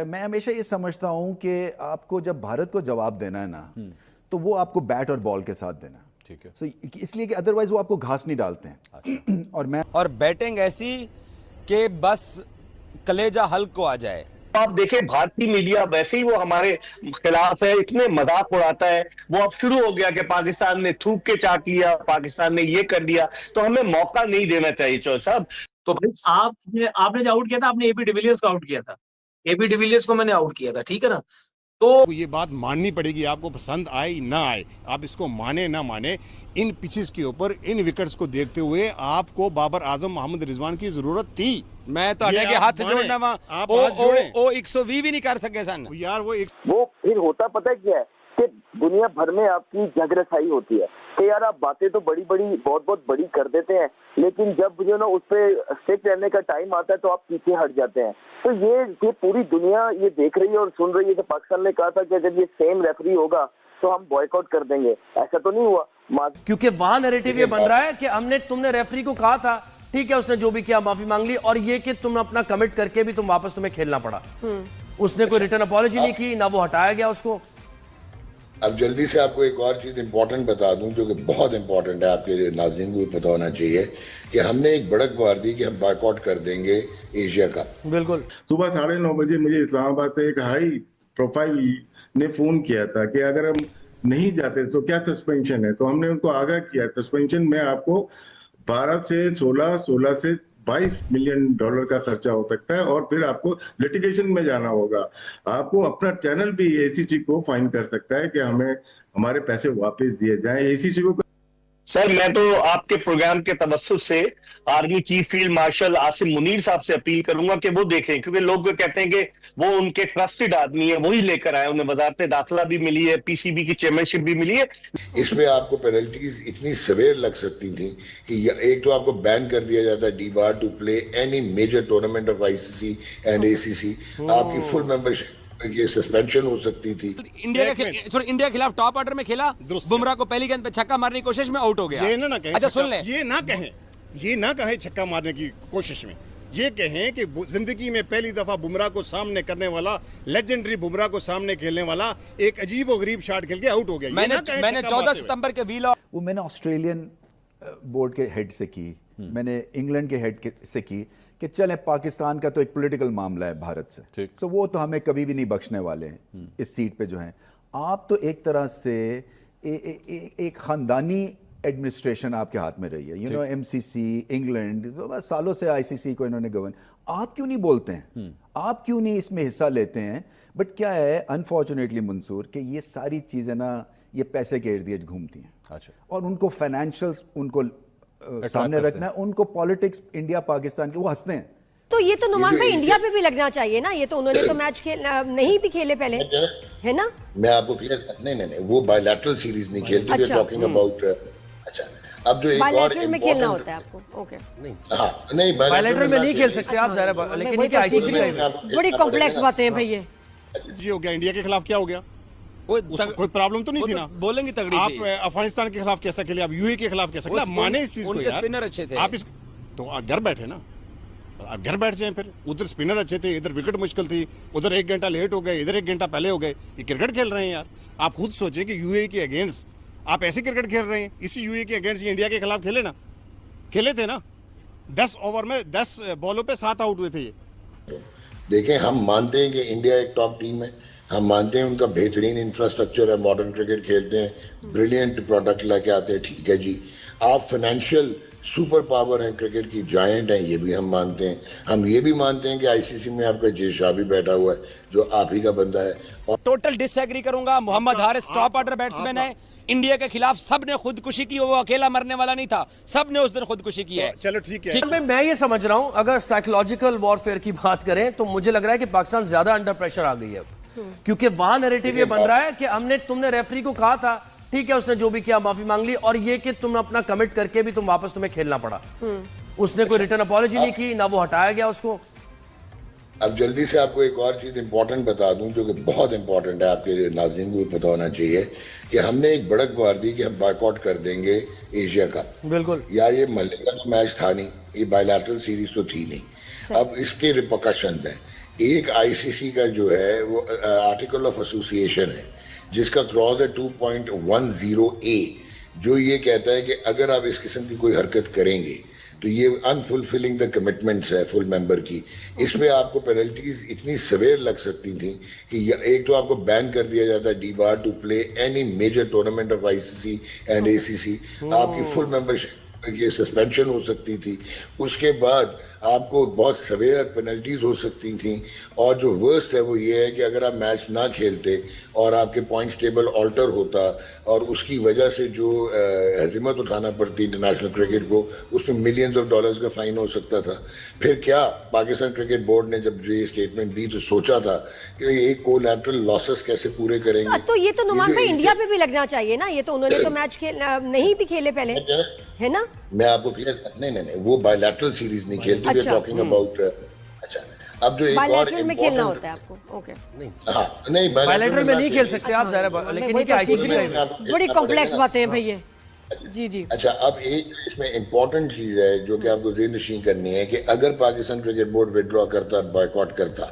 میں ہمیشہ یہ سمجھتا ہوں کہ آپ کو جب بھارت کو جواب دینا ہے نا تو وہ آپ کو بیٹ اور بال کے ساتھ دینا ہے، اس لیے کہ ادروائز وہ آپ کو گھاس نہیں ڈالتے ہیں. اور بیٹنگ ایسی کہ بس کلیجہ حلق کو آ جائے. آپ دیکھیں بھارتی میڈیا ویسے ہی وہ ہمارے خلاف ہے، اتنے مذاق اڑاتا ہے. وہ اب شروع ہو گیا کہ پاکستان نے تھوک کے چاٹ لیا، پاکستان نے یہ کر لیا. تو ہمیں موقع نہیں دینا چاہیے چوہے صاحب. تو آپ نے جو آؤٹ کیا تھا، آپ نے اے بی ڈیویلیئرز کو آؤٹ کیا تھا. اے بی ڈیویلیئرز کو میں نے آؤٹ کیا تھا، ٹھیک ہے نا. تو یہ بات ماننی پڑے گی، آپ کو پسند آئے نہ آئے، آپ اس کو مانے نہ مانے، ان پچز کے اوپر ان وکٹس کو دیکھتے ہوئے آپ کو بابر اعظم محمد رضوان کی ضرورت تھی. میں تو اٹھے کے ہاتھ جوڑنا وہاں او 120 بھی نہیں کر سکے سن یار. وہ پھر ہوتا پتہ کیا ہے کہ دنیا بھر میں آپ کی جگ رسائی ہوتی ہے کہ یار آپ باتیں تو بڑی بڑی بہت بڑی کر دیتے ہیں، لیکن جب جو نا اس پہ اسٹیک رہنے کا ٹائم آتا ہے تو آپ پیچھے ہٹ جاتے ہیں. تو یہ پوری دنیا یہ دیکھ رہی ہے اور سن رہی ہے کہ پاکستان نے کہا تھا کہ اگر یہ سیم ریفری ہوگا تو ہم بوائک آؤٹ کر دیں گے. ایسا تو نہیں ہوا، کیونکہ وہاں نیریٹو یہ بن رہا ہے کہ تم نے ریفری کو کہا تھا، ٹھیک ہے اس نے جو بھی کیا معافی مانگ لی، اور یہ کہ تم اپنا کمٹ کر کے بھی تم واپس تمہیں کھیلنا پڑا. اس نے کوئی ریٹرن اپالوجی نہیں کی، نہ وہ ہٹایا گیا اس کو. اب جلدی سے آپ کو ایک اور چیز امپورٹنٹ بتا دوں جو کہ بہت امپورٹنٹ ہے، آپ کے ناظرین کو بھی پتہ ہونا چاہیے کہ ہم نے ایک بڑک مار دی کہ ہم بائیک آؤٹ کر دیں گے ایشیا کا. بالکل. صبح 9:30 بجے مجھے اسلام آباد سے ایک ہائی پروفائل نے فون کیا تھا کہ اگر ہم نہیں جاتے تو کیا سسپینشن ہے. تو ہم نے ان کو آگاہ کیا سسپینشن میں آپ کو 12 سے 16 سے 22 ملین ڈالر کا خرچہ ہو سکتا ہے، اور پھر آپ کو لیٹیگیشن میں جانا ہوگا. آپ کو اپنا چینل بھی اے سی ٹی کو فائن کر سکتا ہے کہ ہمیں ہمارے پیسے واپس دیے جائیں. اے سی ٹی کو سر میں تو آپ کے پروگرام کے توسط سے army chief field marshal Asim Munir صاحب سے اپیل کروں گا کہ وہ دیکھیں، کیونکہ لوگ کہتے ہیں کہ وہ ان کے ٹرسٹڈ آدمی ہے، وہی لے کر آئے، انہیں وزارت داخلہ بھی ملی ہے، پی سی بی کی چیئرمین بھی ملی ہے. اس میں آپ کو پینلٹیز اتنی سویر لگ سکتی تھیں کہ ایک تو آپ کو بین کر دیا جاتا ہے debar to play any major tournament of I C C and A C C. آپ کی فل ممبرشپ یہ سسپینشن ہو سکتی تھی. انڈیا کے خلاف ٹاپ آرڈر میں کھیلا، بمراہ کو پہلی گیند پہ چھکا مارنے کی کوشش میں آؤٹ ہو گیا. اچھا سن لیں، یہ نہ کہیں چھکا مارنے کی کوشش میں، یہ کہیں کہ زندگی میں پہلی دفعہ بمراہ کو سامنے کرنے والا، لیجنڈری بمراہ کو سامنے کھیلنے والا ایک عجیب و غریب شاٹ کھیل کے آؤٹ ہو گیا. میں نے 14 ستمبر کے ویلا وہ میں نے آسٹریلین بورڈ کے ہیڈ سے کی، میں نے انگلینڈ کے ہیڈ سے کی کہ چلیں پاکستان کا تو ایک پولیٹیکل معاملہ ہے بھارت سے، تو وہ تو ہمیں کبھی بھی نہیں بخشنے والے ہیں اس سیٹ پہ جو ہیں. آپ تو ایک طرح سے ایک خاندانی ایڈمنسٹریشن آپ کے ہاتھ میں رہی ہے، ایم سی سی انگلینڈ سالوں سے آئی سی سی کو انہوں نے گورن. آپ کیوں نہیں بولتے ہیں، آپ کیوں نہیں اس میں حصہ لیتے ہیں؟ بٹ کیا ہے انفارچونیٹلی منصور کہ یہ ساری چیزیں نا یہ پیسے کے ارد گرد گھومتی ہیں، اور ان کو فائنینشلز ان کو سامنے رکھنا ہے، ان کو پالیٹکس انڈیا پاکستان کے وہ ہنستے ہیں. تو یہ تو نعمان بھائی انڈیا پہ بھی لگنا چاہیے نا، یہ تو انہوں نے تو میچ نہیں بھی کھیلے پہلے ہے نا. میں آپ کو کلیئر نہیں وہ بائی لیٹرل سیریز نہیں کھیلتے، ٹاکنگ اباؤٹ. اچھا اب جو ایک اور بائیلیٹرل میں کھیلنا ہوتا ہے آپ کو. اوکے ہاں نہیں بائیلیٹرل میں نہیں کھیل سکتے آپ ظاہر ہے، لیکن یہ آئی سی سی بڑی کمپلیکس باتیں ہیں بھائی. جی ہو گیا انڈیا کے خلاف، کیا ہو گیا؟ کوئی پرابلم تو نہیں تھی نا. بولیں گے تگڑی آپ افغانستان کے خلاف کیسا کھیلے، آپ یو اے کے خلاف کیسا کھیلے، مانے اس چیز کو یار. اسپنر اچھے تھے، آپ اس تو گھر بیٹھے نا، گھر بیٹھ جائیں. پھر ادھر اسپنر اچھے تھے، ادھر وکٹ مشکل تھی، ادھر 1 گھنٹہ لیٹ ہو گئے، ادھر 1 گھنٹہ پہلے ہو گئے. یہ کرکٹ کھیل رہے ہیں یار. آپ خود سوچیں کہ یو اے کے اگینسٹ آپ ایسے کرکٹ کھیل رہے ہیں. اسی یو اے کے اگینسٹ یہ انڈیا کے خلاف کھیلے تھے نا. 10 اوور میں 10 بالوں پہ 7 آؤٹ ہوئے تھے. یہ دیکھیں ہم مانتے ہیں کہ انڈیا ایک ٹاپ ٹیم ہے، ہم مانتے ہیں ان کا بہترین انفراسٹرکچر ہے، ماڈرن کرکٹ کھیلتے ہیں، بریلینٹ پروڈکٹ لے کے آتے ہیں. ٹھیک ہے جی، آپ فائنینشیل سپر پاور ہیں، کرکٹ کی جائنٹ ہیں، یہ بھی ہم مانتے ہیں. ہم یہ بھی مانتے ہیں کہ آئی سی سی میں آپ کا جے شاہ بھی بیٹھا ہوا ہے جو آپ ہی کا بندہ ہے. ٹوٹل ڈس ایگری کروں گا. محمد حارث ٹاپ آرڈر بیٹسمین ہے. انڈیا کے خلاف سب نے خودکشی کی، وہ اکیلا مرنے والا نہیں تھا، سب نے اس دن خودکشی کی ہے. چلو ٹھیک ہے. میں یہ سمجھ رہا ہوں اگر سائیکولوجیکل وارفیئر کی بات کریں تو مجھے لگ رہا ہے کہ پاکستان زیادہ انڈر پریشر آ گئی ہے، کیونکہ وہاں نیریٹو یہ بن رہا ہے کہ تم نے ریفری کو کہا تھا، ٹھیک ہے اس نے جو بھی کیا معافی مانگ لی، اور یہ کہ تم اپنا کمٹ کر کے بھی تم واپس تمہیں کھیلنا پڑا. اس نے کوئی ریٹرن اپالوجی نہیں کی، نہ وہ ہٹایا گیا اس کو. اب جلدی سے آپ کو ایک اور چیز امپورٹنٹ بتا دوں جو کہ بہت امپورٹنٹ ہے، آپ کے ناظرین کو بھی پتہ ہونا چاہیے کہ ہم نے ایک بڑک مار دی کہ ہم بائیک آؤٹ کر دیں گے ایشیا کا. بالکل یار یہ ملے کا میچ تھا نہیں، یہ بائی لیٹرل سیریز تو تھی نہیں. اب اس کے ریپرکشنز ہیں. ایک آئی سی سی کا جو ہے وہ آرٹیکل آف ایسوسیشن ہے جس کا کلوز ہے 2.10A جو یہ کہتا ہے کہ اگر آپ اس قسم کی کوئی حرکت کریں گے تو یہ انفلفلنگ دا کمٹمنٹس ہے فل ممبر کی. اس میں آپ کو پینلٹیز اتنی سویر لگ سکتی تھیں کہ ایک تو آپ کو بین کر دیا جاتا ہے debar to play any major tournament of I C C and A C C. آپ کی فل ممبرشپ کی سسپینشن ہو سکتی تھی. اس کے بعد آپ کو بہت سویر پینلٹیز ہو سکتی تھیں. اور جو ورسٹ ہے وہ یہ ہے کہ اگر آپ میچ نہ کھیلتے اور آپ کے پوائنٹس ٹیبل آلٹر ہوتا اور اس کی وجہ سے جو ہزیمت اٹھانا پڑتی انٹرنیشنل کرکٹ کو اس میں ملینز آف ڈالرز کا فائن ہو سکتا تھا. پھر کیا پاکستان کرکٹ بورڈ نے جب یہ اسٹیٹمنٹ دی تو سوچا تھا کہ یہ کولیٹرل لاسز کیسے پورے کریں گے. تو یہ تو نعمان بھائی انڈیا پہ بھی لگنا چاہیے نا. یہ تو انہوں نے تو میچ نہیں بھی کھیلے پہلے ہے نا. میں آپ کو کلیئر نہیں وہ بائی لیٹرل سیریز نہیں کھیلتے. وی آر ٹاکنگ اباؤٹ اچھا اب جو ایک اور بائیلیٹرل میں کھیلنا ہوتا ہے آپ کو. اوکے ہاں نہیں بائیلیٹرل میں نہیں کھیل سکتے آپ ظاہر لیکن یہ کہ آئی سی سی کا بڑی کمپلیکس باتیں ہیں بھائی یہ. جی اچھا اب ایک اس میں امپورٹنٹ چیز ہے جو کہ آپ کو ذہن نشین کرنی ہے کہ اگر پاکستان کرکٹ بورڈ وڈرا کرتا بائیکاٹ کرتا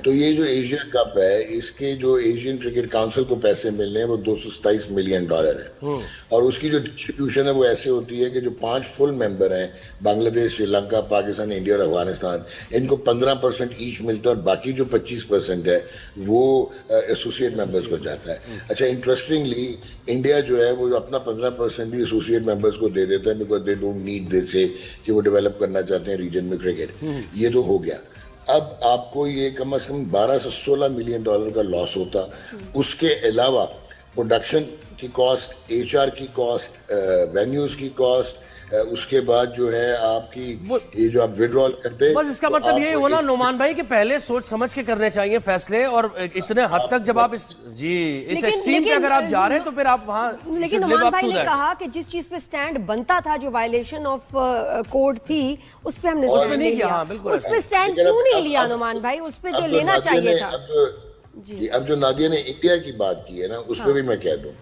تو یہ جو ایشیا کپ ہے اس کے جو ایشین کرکٹ کاؤنسل کو پیسے ملنے ہیں وہ $227 ملین ہے. اور اس کی جو ڈسٹریبیوشن ہے وہ ایسے ہوتی ہے کہ جو 5 فل ممبر ہیں بنگلہ دیش سری لنکا پاکستان انڈیا اور افغانستان ان کو 15% ایچ ملتا ہے اور باقی جو 25% ہے وہ ایسوسیٹ ممبرز کو جاتا ہے. اچھا انٹرسٹنگلی انڈیا جو ہے وہ اپنا 15% ایسوسیٹ ممبرز کو دے دیتا ہے because they don't need this سے کہ وہ ڈیولپ کرنا چاہتے ہیں ریجن میں کرکٹ. یہ تو ہو گیا. اب آپ کو یہ کم از کم $12 سے $16 ملین کا لاس ہوتا. اس کے علاوہ پروڈکشن کی کاسٹ, ایچ آر کی کاسٹ, وینیوز کی کاسٹ, اس کے بعد جو ہے آپ کی یہ جو آپ وڈرال کرتے بس اس کا مطلب یہی ہونا نعمان بھائی کہ پہلے سوچ سمجھ کے کرنے چاہیے فیصلے. اور اتنے حد تک جب آپ اس ایکسٹریم پہ اگر آپ جا رہے ہیں تو پھر آپ وہاں. لیکن نعمان بھائی نے کہا کہ جس چیز پہ سٹینڈ بنتا تھا جو وائلیشن آف کوڈ تھی اس پہ ہم نے نہیں کیا. بالکل اس پہ سٹینڈ کیوں نہیں لیا نعمان بھائی؟ اس پہ جو لینا چاہیے تھا. اب جو نادیہ نے انڈیا کی بات کی ہے نا اس پہ بھی میں کہہ دوں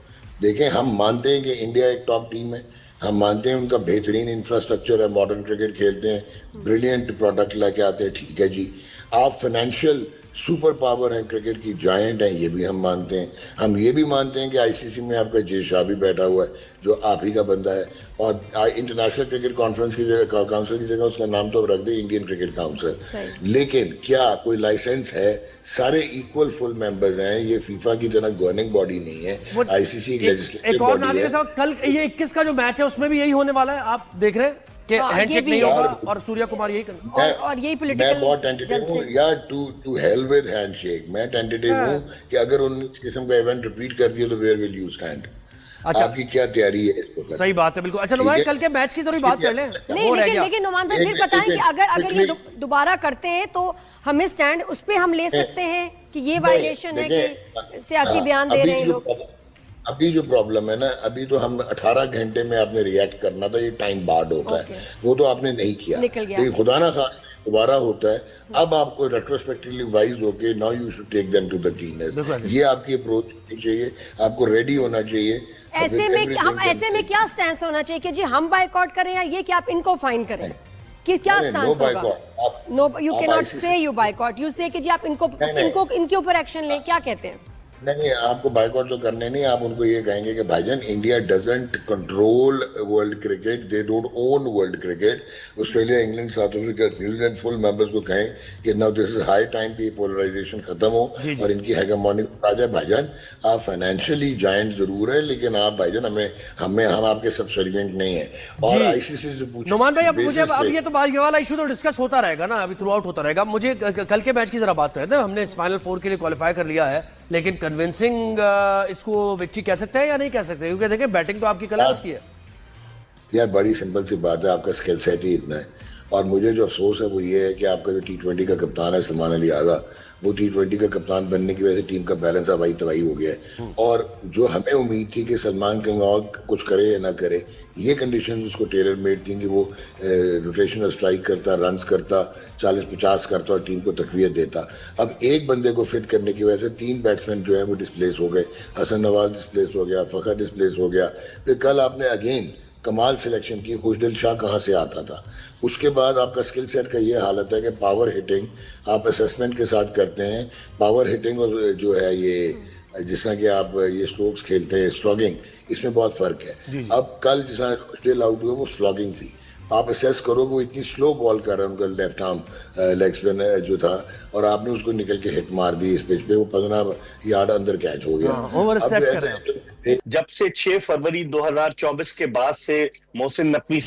دیکھیں ہم مانتے ہیں کہ انڈیا ایک ٹاپ ٹیم ہے. ہم مانتے ہیں ان کا بہترین انفراسٹرکچر ہے, ماڈرن کرکٹ کھیلتے ہیں, بریلینٹ پروڈکٹ لے کے آتے ہیں. ٹھیک ہے جی آپ فائنینشیل سپر پاور ہیں کرکٹ کی جائنٹ ہیں یہ بھی ہم مانتے ہیں. ہم یہ بھی مانتے ہیں کہ آئی سی سی میں آپ کا جے شاہ بھی بیٹھا ہوا ہے جو آپ ہی کا بندہ ہے. اور انٹرنیشنل کرکٹ کانفرنس کی جگہ کاؤنسل کی جگہ اس کا نام تو رکھ دیں انڈین کرکٹ کاؤنسل. لیکن کیا کوئی لائسنس ہے؟ سارے ایکول فل ممبرز ہیں. یہ فیفا کی طرح گورننگ باڈی نہیں ہے. آئی سی سی ایک لیجسلیٹو باڈی ہے. کل یہ 21 کا جو میچ ہے اس میں بھی یہی ہونے والا ہے. آپ دیکھ رہے ہیں کہ ہینڈ شیک نہیں ہوگا اور سوریا کمار یہی کرنا. اور یہی پولیٹیکل میں بہت ٹینٹیٹیو ہوں یا ٹو ہیل ود ہینڈ شیک. میں ٹینٹیٹیو ہوں کہ اگر ان اس قسم کا ایونٹ ریپیٹ کر دیا تو ویئر ول یو اسٹینڈ. آپ کی کیا تیاری ہے؟ صحیح بات ہے بالکل. اچھا نعمان کل کے میچ کی ضروری بات کر لیں. نہیں لیکن نعمان بھائی پھر بتائیں کہ اگر یہ دوبارہ کرتے ہیں تو ہمیں سٹینڈ اس پہ ہم لے سکتے ہیں کہ یہ وائلیشن ہے کہ سیاسی بیان دے رہے ہیں لوگ. ابھی جو پرابلم ہے نا ابھی تو ہم 18 گھنٹے میں آپ نے ریئیکٹ کرنا تھا. یہ ٹائم بارڈ ہوتا ہے وہ تو آپ نے نہیں کیا. خدا نہ خواستہ دوبارہ ہوتا ہے. اب آپ کو ریٹروسپیکٹیولی وائز ہو کے now you should take them to the cleaner. یہ آپ کی اپروچ ہونی چاہیے. آپ کو ریڈی ہونا چاہیے. ایسے میں کیا سٹینس ہونا چاہیے کہ جی ہم بائیکاٹ کریں یا یہ کہ آپ ان کو فائن کریں؟ کہ کیا سٹانس ہوگا؟ نو یو کی ناٹ سے یو بائیکاٹ. یو سے کہ جی آپ ان کے اوپر ایکشن لیں. کیا کہتے ہیں؟ نہیں آپ کو بائیکاٹ تو کرنے نہیں. آپ ان کو یہ کہیں گے کہ بھائی جان India doesn't control world cricket. They don't own world cricket. Australia England South Africa New Zealand full members کو کہیں کہ now this is high time کہ پولرائزیشن ختم ہو اور ان کی ہیگمونی آ جائے. بھائی جان آپ فائنینشلی جائنٹ ضرور ہیں لیکن آپ بھائی جان ہم آپ کے سب سرونٹ نہیں ہیں. اور آئی سی سی سے پوچھیں نعمان بھائی اب مجھے اب یہ تو یہ والا ایشو تو ڈسکس ہوتا رہے گا نا ابھی تھرو آؤٹ ہوتا رہے گا. مجھے کل کے میچ کی ذرا بات کرتے ہیں. ہم نے فائنل 4 کے لیے کوالیفائی کر لیا ہے لیکن کنونسنگ اس کو وکٹری کہہ سکتے ہیں یا نہیں کہہ سکتے؟ کیونکہ دیکھیں بیٹنگ تو آپ کی کلاس کی ہے یار. بڑی سمپل سی بات ہے. آپ کا اسکل سیٹ ہی اتنا ہے. اور مجھے جو افسوس ہے وہ یہ ہے کہ آپ کا جو T20 کا کپتان ہے سلمان علی آغا وہ T20 کا کپتان بننے کی وجہ سے ٹیم کا بیلنس ابائی تباہی ہو گیا ہے. اور جو ہمیں امید تھی کہ سلمان کہیں اور کچھ کرے یا نہ کرے یہ کنڈیشنز اس کو ٹیلر میڈ تھیں کہ وہ روٹیشنل اسٹرائک کرتا, رنز کرتا, 40-50 کرتا اور ٹیم کو تقویت دیتا. اب ایک بندے کو فٹ کرنے کی وجہ سے 3 بیٹسمین جو ہیں وہ ڈسپلیس ہو گئے. حسن نواز ڈسپلیس ہو گیا, فخر ڈسپلیس ہو گیا. پھر کل آپ نے اگین کمال سلیکشن کی. خوشدل شاہ کہاں سے آتا تھا؟ اس کے بعد آپ کا سکل سیٹ کا یہ حالت ہے کہ پاور ہٹنگ آپ اسیسمنٹ کے ساتھ کرتے ہیں. پاور ہٹنگ اور جو ہے یہ جس طرح کہ آپ یہ سٹروکس کھیلتے ہیں سلاگنگ, اس میں بہت فرق ہے. اب کل جس طرح اسٹیل آؤٹ ہوئے وہ سلاگنگ تھی. آپ اسیس کرو کہ وہ اتنی سلو بال کر رہا ہے ان کا لیفٹ آرم لیگ اسپن جو تھا, اور آپ نے اس کو نکل کے ہٹ مار دی اس پچ پہ, وہ 15 یارڈ اندر کیچ ہو گیا. جب سے 6 فروری 2024 کے بعد سے محسن نقوی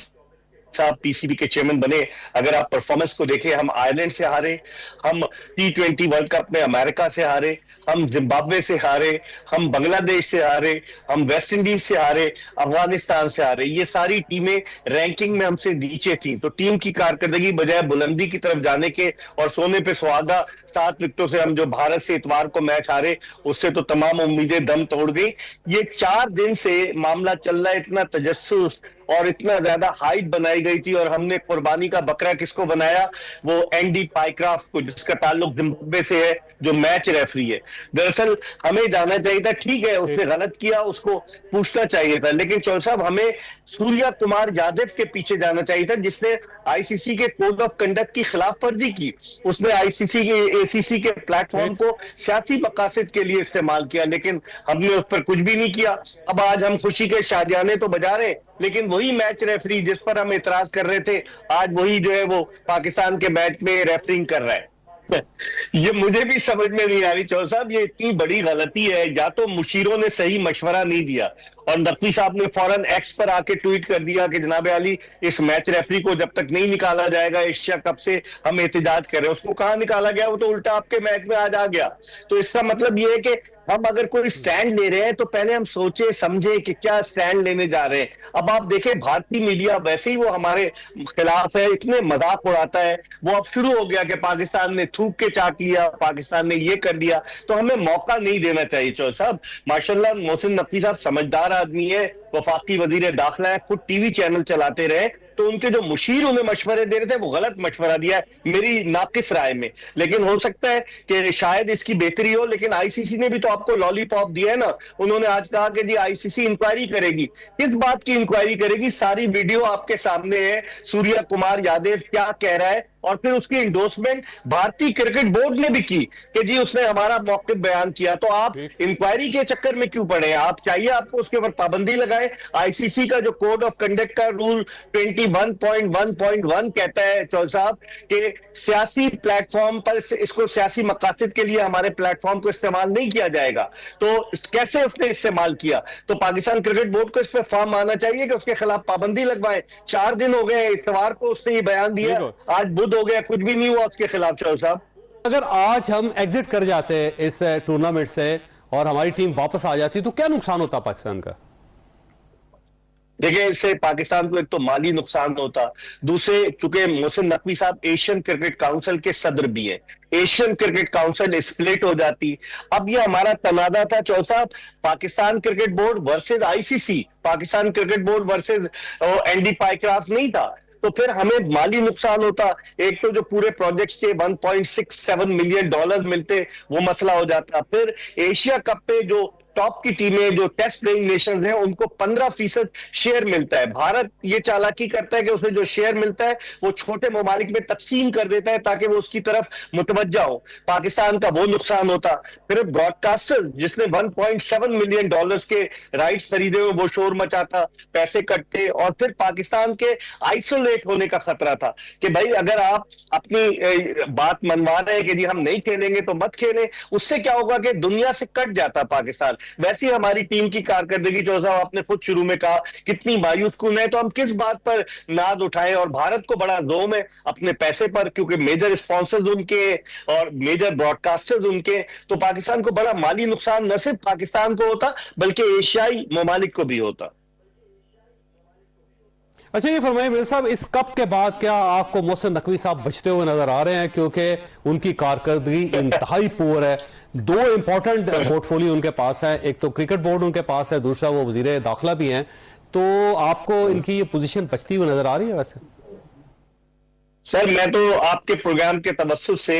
صاحب پی سی بی کے چیئرمین بنے, اگر آپ پرفارمنس کو دیکھیں, ہم آئرلینڈ سے ہارے, ہم T20 ورلڈ کپ میں امریکہ سے ہارے, ہم زمبابوے سے ہارے, ہم بنگلہ دیش سے ہارے, ہم ویسٹ انڈیز سے ہارے, افغانستان سے ہارے. یہ ساری ٹیمیں رینکنگ میں ہم سے نیچے تھیں. تو ٹیم کی کارکردگی بجائے بلندی کی طرف جانے کے اور سونے پہ سہاگا 7 وکٹوں سے ہم جو بھارت سے اتوار کو میچ ہارے, اس سے تو تمام امیدیں دم توڑ گئی. یہ 4 دن سے معاملہ چل رہا ہے, اتنا تجسس اور اتنا زیادہ ہائٹ بنائی گئی تھی, اور ہم نے قربانی کا بکرا کس کو بنایا, وہ اینڈی پائیکرافٹ کو, جس کا تعلق زمبابوے سے ہے, جو میچ ریفری ہے. دراصل ہمیں جانا چاہیے تھا, ٹھیک ہے اس نے غلط کیا, اس کو پوچھنا چاہیے تھا, لیکن چول صاحب ہمیں سوریا کمار یادو کے پیچھے جانا چاہیے تھا, جس نے آئی سی سی کے کوڈ آف کنڈکٹ کی خلاف ورزی کی. اس نے آئی سی سی کے اے سی سی کے پلیٹ فارم کو سیاسی مقاصد کے لیے استعمال کیا, لیکن ہم نے اس پر کچھ بھی نہیں کیا. اب آج ہم خوشی کے شادیانے تو بجا رہے, لیکن وہی میچ ریفری جس پر ہم اعتراض کر رہے تھے, آج وہی جو ہے وہ پاکستان کے میچ میں ریفرنگ کر رہا ہے. یہ مجھے بھی سمجھ میں نہیں آ رہی چول صاحب, یہ اتنی بڑی غلطی ہے. یا تو مشیروں نے صحیح مشورہ نہیں دیا, اور نقوی صاحب نے فوراً ایکس پر آ کے ٹویٹ کر دیا کہ جناب علی اس میچ ریفری کو جب تک نہیں نکالا جائے گا ایشیا کپ سے ہم احتجاج کر رہے ہیں. اس کو کہاں نکالا گیا, وہ تو الٹا آپ کے میچ میں آج آ گیا. تو اس کا مطلب یہ ہے کہ ہم اگر کوئی سٹینڈ لے رہے ہیں تو پہلے ہم سوچے سمجھے کہ کیا سٹینڈ لینے جا رہے ہیں. اب آپ دیکھیں بھارتی میڈیا ویسے ہی وہ ہمارے خلاف ہے, اتنے مذاق اڑاتا ہے. وہ اب شروع ہو گیا کہ پاکستان نے تھوک کے چاٹ لیا, پاکستان نے یہ کر دیا. تو ہمیں موقع نہیں دینا چاہیے چول صاحب. ماشاءاللہ محسن نقوی صاحب سمجھدار آدمی ہے, وفاقی وزیر داخلہ ہے, خود ٹی وی چینل چلاتے رہے, تو ان کے جو مشیر انہیں مشورے دے رہے تھے وہ غلط مشورہ دیا ہے میری ناقص رائے میں. لیکن ہو سکتا ہے کہ شاید اس کی بہتری ہو, لیکن آئی سی سی نے بھی تو آپ کو لالی پاپ دیا ہے نا. انہوں نے آج کہا کہ جی آئی سی سی انکوائری کرے گی. کس بات کی انکوائری کرے گی؟ ساری ویڈیو آپ کے سامنے ہے, سوریا کمار یادو کیا کہہ رہا ہے, اور پھر اس کی انڈورسمنٹ بھارتی کرکٹ بورڈ نے بھی کی کہ جی اس نے ہمارا موقف بیان کیا. تو آپ انکوائری کے چکر میں کیوں پڑے ہیں؟ آپ چاہیے آپ کو اس کے اوپر پابندی لگائے. آئی سی سی کا جو کوڈ آف کنڈکٹ کا رول 21.1.1 کہتا ہے چول صاحب کہ سیاسی پلیٹ فارم پر اس کو سیاسی مقاصد کے لیے ہمارے پلیٹ فارم کو استعمال نہیں کیا جائے گا. تو کیسے اس نے استعمال کیا؟ تو پاکستان کرکٹ بورڈ کو اس پہ فارم آنا چاہیے کہ اس کے خلاف پابندی لگوائے. 4 دن ہو گئے, اتوار کو اس نے یہ بیان دیا, آج بدھ ہو گیا, کچھ بھی نہیں ہوا اس کے خلاف. چول صاحب اگر آج ہم ایگزٹ کر جاتے اس ٹورنامنٹ سے اور ہماری ٹیم واپس آ جاتی تو کیا نقصان ہوتا پاکستان کا؟ دیکھیں اس سے پاکستان کو ایک تو مالی نقصان ہوتا, دوسرے چونکہ محسن نقوی صاحب ایشین کرکٹ کاؤنسل کے صدر بھی ہیں, ایشین کرکٹ کاؤنسل اسپلٹ ہو جاتی. اب یہ ہمارا تنازع تھا چول صاحب, Pakistan Cricket Board versus I C C, Pakistan Cricket Board versus Andy Pycroft نہیں تھا. تو پھر ہمیں مالی نقصان ہوتا. ایک تو جو پورے پروجیکٹس کے $1.67 ملین ملتے وہ مسئلہ ہو جاتا. پھر ایشیا کپ پہ جو ٹاپ کی ٹیمیں جو ٹیسٹ پلئنگ نیشنز ہیں ان کو 15% شیئر ملتا ہے. بھارت یہ چالاکی کرتا ہے کہ اسے جو شیئر ملتا ہے وہ چھوٹے ممالک میں تقسیم کر دیتا ہے تاکہ وہ اس کی طرف متوجہ ہو. پاکستان کا وہ نقصان ہوتا. پھر براڈ کاسٹر جس نے $1.7 ملین کے رائٹس خریدے ہوئے وہ شور مچاتا, پیسے کٹتے, اور پھر پاکستان کے آئسولیٹ ہونے کا خطرہ تھا کہ بھائی اگر آپ اپنی بات منوا رہے ہیں کہ جی ہم نہیں کھیلیں گے تو مت کھیلیں. اس سے کیا ہوگا کہ دنیا سے کٹ جاتا پاکستان. ویسی ہماری ٹیم کی کارکردگی جو صاحب آپ نے خود شروع میں کہا کتنی مایوس کن ہے, تو ہم کس بات پر ناز اٹھائیں. اور بھارت کو بڑا زوم ہے اپنے پیسے پر, کیونکہ میجر اسپانسرز ان کے اور میجر براڈ کاسٹرز ان کے. تو پاکستان کو بڑا مالی نقصان نہ صرف پاکستان کو ہوتا بلکہ ایشیائی ممالک کو بھی ہوتا. اچھا یہ فرمائیں میرے صاحب, اس کپ کے بعد کیا آپ کو محسن نقوی صاحب بچتے ہوئے نظر آ رہے ہیں؟ کیونکہ ان کی کارکردگی انتہائی پور ہے. 2 امپورٹنٹ پورٹ فولیو ان کے پاس ہے, ایک تو کرکٹ بورڈ ان کے پاس ہے, دوسرا وہ وزیر داخلہ بھی ہیں. تو آپ کو ان کی یہ پوزیشن بچتی ہوئی نظر آ رہی ہے؟ ویسے سر میں تو آپ کے پروگرام کے توسط سے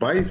22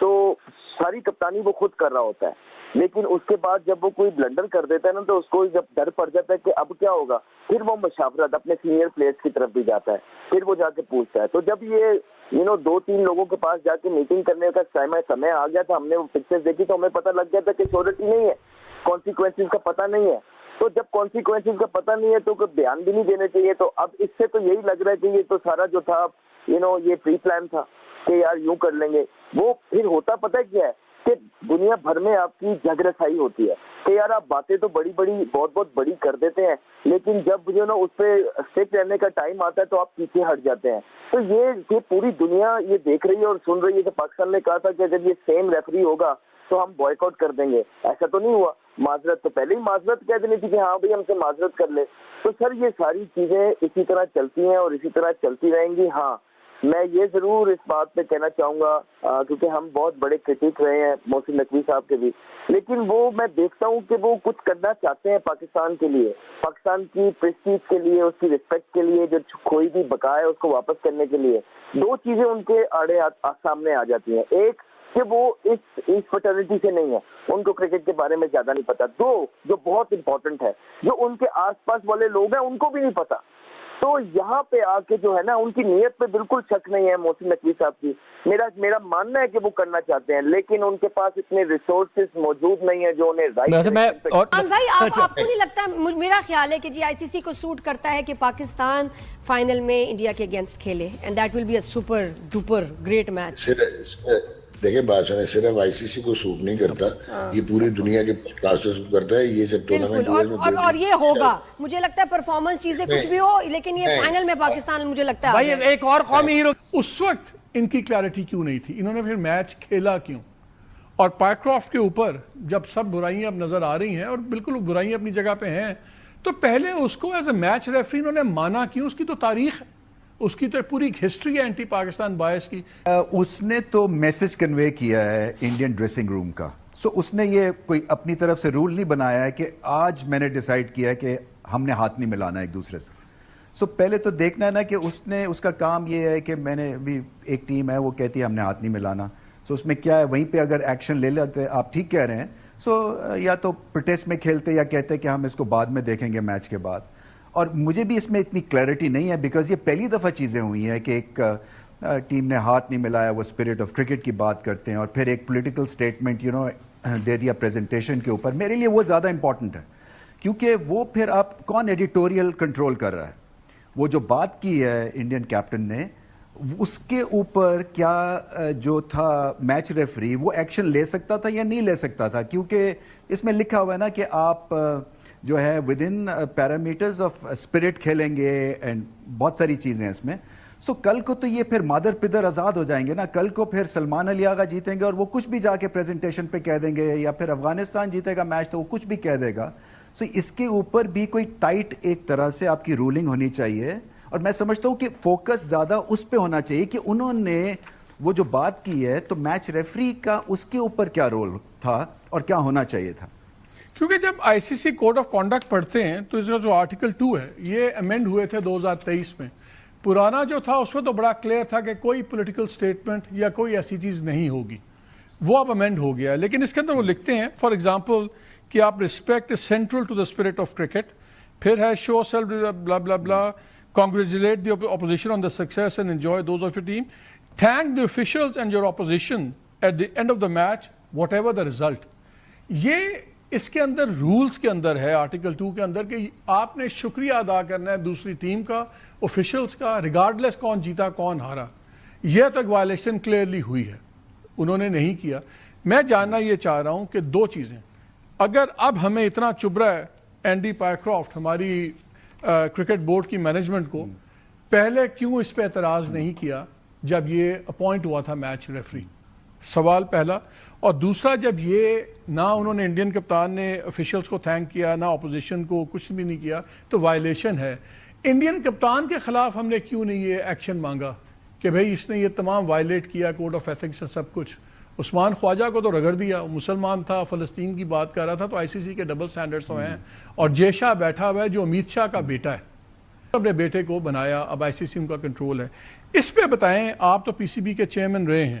تو ساری کپتانی وہ خود کر رہا ہوتا ہے، لیکن اس کے بعد جب وہ کوئی بلنڈر کر دیتا ہے نا تو اس کو جب ڈر پڑ جاتا ہے کہ اب کیا ہوگا، پھر وہ مشاورت اپنے سینئر پلیئرز کی طرف بھی جاتا ہے، پھر وہ جا کے پوچھتا ہے. تو جب یہ 2-3 لوگوں کے پاس جا کے میٹنگ کرنے کا سمے آ گیا تھا، ہم نے وہ پکچرز دیکھی تو ہمیں پتہ لگ گیا تھا کہ شیورٹی نہیں ہے، کانسیکوینسز کا پتہ نہیں ہے. تو جب کانسیکوینسز کا پتہ نہیں ہے تو کوئی بیان بھی نہیں دینے چاہیے. تو اب اس سے تو یہی لگ رہا ہے کہ یہ تو سارا جو تھا یہ پری پلان تھا کہ یار یوں کر لیں گے. وہ پھر ہوتا پتہ کیا ہے کہ دنیا بھر میں آپ کی جگ رسائی ہوتی ہے کہ یار آپ باتیں تو بہت بڑی کر دیتے ہیں، لیکن جب اس پہ اسٹیک رہنے کا ٹائم آتا ہے تو آپ پیچھے ہٹ جاتے ہیں. تو یہ پوری دنیا یہ دیکھ رہی ہے اور سن رہی ہے کہ پاکستان نے کہا تھا کہ اگر یہ سیم ریفری ہوگا تو ہم بوائک آؤٹ کر دیں گے. ایسا تو نہیں ہوا. معذرت تو پہلے ہی معذرت کہہ دینی تھی کہ ہاں بھائی ہم سے معذرت کر لے. تو سر یہ ساری چیزیں اسی طرح چلتی ہیں اور اسی طرح چلتی رہیں گی. ہاں میں یہ ضرور اس بات پہ کہنا چاہوں گا کیونکہ ہم بہت بڑے کرٹک رہے ہیں محسن نقوی صاحب کے بھی، لیکن وہ میں دیکھتا ہوں کہ وہ کچھ کرنا چاہتے ہیں پاکستان کے لیے، پاکستان کی پریسٹیج کے لیے، اس کی رسپیکٹ کے لیے، جو کھوئی بھی بقا ہے اس کو واپس کرنے کے لیے. 2 چیزیں ان کے آڑے سامنے آ جاتی ہیں. ایک کہ وہ اس فٹرنیٹی سے نہیں ہے، ان کو کرکٹ کے بارے میں زیادہ نہیں پتا. 2 جو بہت امپورٹنٹ ہے، جو ان کے آس پاس والے لوگ ہیں ان کو بھی نہیں پتا. تو یہاں پہ آ کے جو ہے نا ان کی نیت پہ بالکل شک نہیں ہے محسن نقوی صاحب کی. میرا ماننا ہے کہ وہ کرنا چاہتے ہیں لیکن ان کے پاس اتنے ریسورسز موجود نہیں ہے جو انہیں بھائی آپ کو نہیں لگتا؟ میرا خیال ہے کہ جی آئی سی سی کو سوٹ کرتا ہے کہ پاکستان فائنل میں انڈیا کے اگینسٹ کھیلے and that will be a super duper great match. دیکھیں بات سنیں، صرف آئی سی سی کو سوٹ نہیں کرتا، یہ پوری دنیا کے پوڈکاسٹرز کو کرتا ہے. یہ جب ٹورنامنٹ اور یہ ہوگا، مجھے لگتا ہے پرفارمنس چیزیں کچھ بھی ہو لیکن یہ فائنل میں پاکستان مجھے لگتا ہے بھائی ایک اور قومی ہیرو. اس وقت ان کی کلیئرٹی کیوں نہیں تھی؟ انہوں نے پھر میچ کھیلا کیوں؟ اور پائیکرافٹ کے اوپر جب سب برائیاں اب نظر آ رہی ہیں اور بالکل برائیاں اپنی جگہ پہ ہیں، تو پہلے اس کو ایز اے میچ ریفری انہوں نے مانا کیوں؟ اس کی تو تاریخ ہے، اس کی تو پوری ہسٹری ہے اینٹی پاکستان بائس کی. اس نے تو میسج کنوے کیا ہے انڈین ڈریسنگ روم کا. سو اس نے یہ کوئی اپنی طرف سے رول نہیں بنایا ہے کہ آج میں نے ڈیسائیڈ کیا ہے کہ ہم نے ہاتھ نہیں ملانا ایک دوسرے سے. سو پہلے تو دیکھنا ہے نا کہ اس کا کام یہ ہے کہ میں نے ابھی ایک ٹیم ہے وہ کہتی ہے ہم نے ہاتھ نہیں ملانا. سو اس میں کیا ہے، وہیں پہ اگر ایکشن لے لیتے، آپ ٹھیک کہہ رہے ہیں، سو یا تو پروٹیسٹ میں کھیلتے یا کہتے کہ ہم اس کو بعد میں دیکھیں گے میچ کے بعد. اور مجھے بھی اس میں اتنی کلیئرٹی نہیں ہے بیکاز یہ پہلی دفعہ چیزیں ہوئی ہیں کہ ایک ٹیم نے ہاتھ نہیں ملایا، وہ اسپرٹ آف کرکٹ کی بات کرتے ہیں اور پھر ایک پولیٹیکل سٹیٹمنٹ دے دیا پریزنٹیشن کے اوپر. میرے لیے وہ زیادہ امپورٹنٹ ہے کیونکہ وہ پھر آپ کون ایڈیٹوریل کنٹرول کر رہا ہے. وہ جو بات کی ہے انڈین کیپٹن نے، اس کے اوپر کیا جو تھا میچ ریفری وہ ایکشن لے سکتا تھا یا نہیں لے سکتا تھا، کیونکہ اس میں لکھا ہوا ہے نا کہ آپ جو ہے with in parameters of spirit کھیلیں گے اینڈ بہت ساری چیزیں اس میں. سو کل کو تو یہ پھر مادر پدر آزاد ہو جائیں گے نا. کل کو پھر سلمان علی آغا جیتیں گے اور وہ کچھ بھی جا کے پریزنٹیشن پہ کہہ دیں گے، یا پھر افغانستان جیتے گا میچ تو وہ کچھ بھی کہہ دے گا. سو اس کے اوپر بھی کوئی ٹائٹ ایک طرح سے آپ کی رولنگ ہونی چاہیے. اور میں سمجھتا ہوں کہ فوکس زیادہ اس پہ ہونا چاہیے کہ انہوں نے وہ جو بات کی ہے تو میچ ریفری کا اس کے اوپر کیا رول تھا اور کیا ہونا چاہیے تھا. کیونکہ جب آئی C C code of conduct پڑھتے ہیں تو اس کا جو آرٹیکل 2 ہے یہ امینڈ ہوئے تھے 2023 میں. پرانا جو تھا اس میں تو بڑا کلیئر تھا کہ کوئی پولیٹیکل سٹیٹمنٹ یا کوئی ایسی چیز نہیں ہوگی، وہ اب امینڈ ہو گیا. لیکن اس کے اندر وہ لکھتے ہیں فار ایگزامپل کہ آپ respect is central to the spirit of cricket. پھر ہے شو سیلف بلا بلا بلا، congratulate the opposition on the success and enjoy those of your team, thank the officials and your opposition at the end of the match whatever the result. یہ اس کے اندر rules کے اندر ہے article 2 کے اندر کہ آپ نے شکریہ ادا کرنا ہے دوسری ٹیم کا، آفیشلز کا، ریگارڈلیس کون جیتا کون ہارا. یہ تو ایک وائلیشن کلیئرلی ہوئی ہے، انہوں نے نہیں کیا. میں جاننا یہ چاہ رہا ہوں کہ 2 چیزیں، اگر اب ہمیں اتنا چبھ رہا ہے اینڈی پائیکرافٹ ہماری کرکٹ بورڈ کی مینجمنٹ کو، پہلے کیوں اس پہ اعتراض نہیں کیا جب یہ اپوائنٹ ہوا تھا میچ ریفری؟ سوال پہلا. اور دوسرا، جب یہ نہ انہوں نے انڈین کپتان نے آفیشلز کو تھینک کیا، نہ اپوزیشن کو، کچھ بھی نہیں کیا، تو وائلیشن ہے. انڈین کپتان کے خلاف ہم نے کیوں نہیں یہ ایکشن مانگا کہ بھئی اس نے یہ تمام وائلیٹ کیا، کوڈ آف ایتھکس سے سب کچھ. عثمان خواجہ کو تو رگڑ دیا، مسلمان تھا، فلسطین کی بات کر رہا تھا، تو آئی سی سی کے ڈبل سٹینڈرڈز تو ہیں. اور جے شاہ بیٹھا ہوا ہے جو امیت شاہ کا بیٹا ہے، اپنے بیٹے کو بنایا، اب آئی سی سی ان کا کنٹرول ہے. اس پہ بتائیں، آپ تو پی سی بی کے چیئرمین رہے ہیں،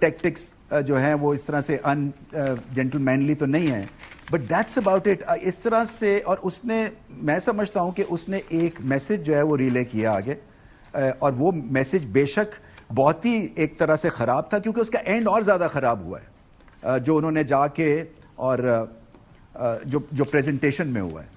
ٹیکٹکس جو ہیں وہ اس طرح سے ان جینٹل مینلی تو نہیں ہیں, بٹ دیٹس اباؤٹ اٹ. اس طرح سے, اور اس نے, میں سمجھتا ہوں کہ اس نے ایک میسج جو ہے وہ ریلے کیا آگے, اور وہ میسج بے شک بہت ہی ایک طرح سے خراب تھا, کیونکہ اس کا اینڈ اور زیادہ خراب ہوا ہے جو انہوں نے جا کے اور جو پریزنٹیشن میں ہوا ہے.